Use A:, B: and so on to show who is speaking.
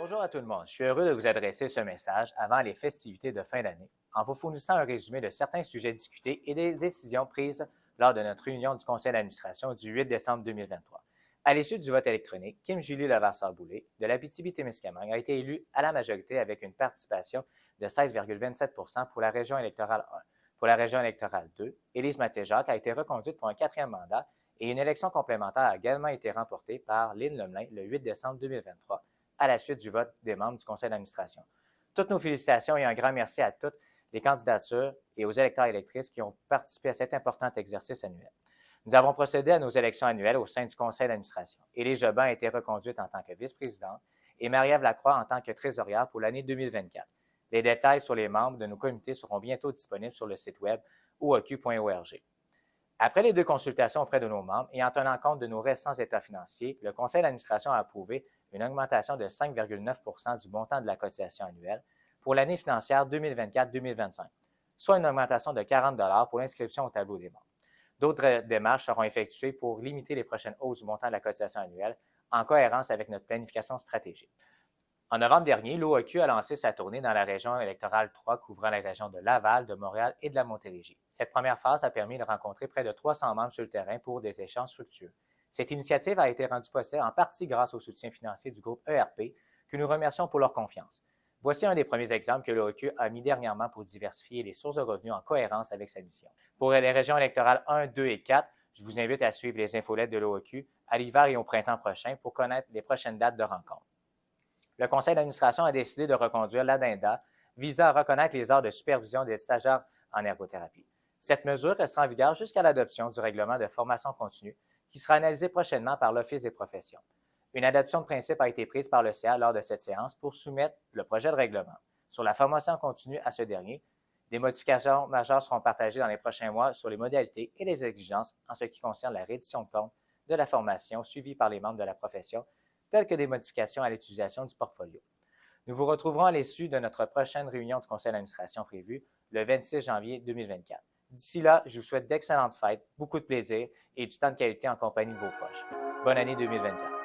A: Bonjour à tout le monde. Je suis heureux de vous adresser ce message avant les festivités de fin d'année en vous fournissant un résumé de certains sujets discutés et des décisions prises lors de notre réunion du conseil d'administration du 8 décembre 2023. À l'issue du vote électronique, Kim Julie Levasseur-Boulay de l'Abitibi-Témiscamingue a été élue à la majorité avec une participation de 16,27 pour la région électorale 1. Pour la région électorale 2, Élise Mathieu-Jacques a été reconduite pour un quatrième mandat et une élection complémentaire a également été remportée par Lynn Lemelin le 8 décembre 2023 à la suite du vote des membres du conseil d'administration. Toutes nos félicitations et un grand merci à toutes les candidatures et aux électeurs et électrices qui ont participé à cet important exercice annuel. Nous avons procédé à nos élections annuelles au sein du conseil d'administration. Élise Jobin a été reconduite en tant que vice-présidente et Marie-Ève Lacroix en tant que trésorière pour l'année 2024. Les détails sur les membres de nos comités seront bientôt disponibles sur le site web ooq.org. Après les deux consultations auprès de nos membres et en tenant compte de nos récents états financiers, le conseil d'administration a approuvé une augmentation de 5,9 du montant de la cotisation annuelle pour l'année financière 2024-2025, soit une augmentation de 40 pour l'inscription au tableau des membres. D'autres démarches seront effectuées pour limiter les prochaines hausses du montant de la cotisation annuelle en cohérence avec notre planification stratégique. En novembre dernier, l'OAQ a lancé sa tournée dans la région électorale 3 couvrant les régions de Laval, de Montréal et de la Montérégie. Cette première phase a permis de rencontrer près de 300 membres sur le terrain pour des échanges fructueux. Cette initiative a été rendue possible en partie grâce au soutien financier du groupe ERP, que nous remercions pour leur confiance. Voici un des premiers exemples que l'OAQ a mis dernièrement pour diversifier les sources de revenus en cohérence avec sa mission. Pour les régions électorales 1, 2 et 4, je vous invite à suivre les infolettes de l'OAQ à l'hiver et au printemps prochain pour connaître les prochaines dates de rencontre. Le conseil d'administration a décidé de reconduire l'ADINDA visant à reconnaître les heures de supervision des stagiaires en ergothérapie. Cette mesure restera en vigueur jusqu'à l'adoption du règlement de formation continue qui sera analysé prochainement par l'Office des professions. Une adoption de principe a été prise par le CA lors de cette séance pour soumettre le projet de règlement. Sur la formation continue à ce dernier, des modifications majeures seront partagées dans les prochains mois sur les modalités et les exigences en ce qui concerne la reddition de compte de la formation suivie par les membres de la profession, telles que des modifications à l'utilisation du portfolio. Nous vous retrouverons à l'issue de notre prochaine réunion du conseil d'administration prévue le 26 janvier 2024. D'ici là, je vous souhaite d'excellentes fêtes, beaucoup de plaisir et du temps de qualité en compagnie de vos proches. Bonne année 2024.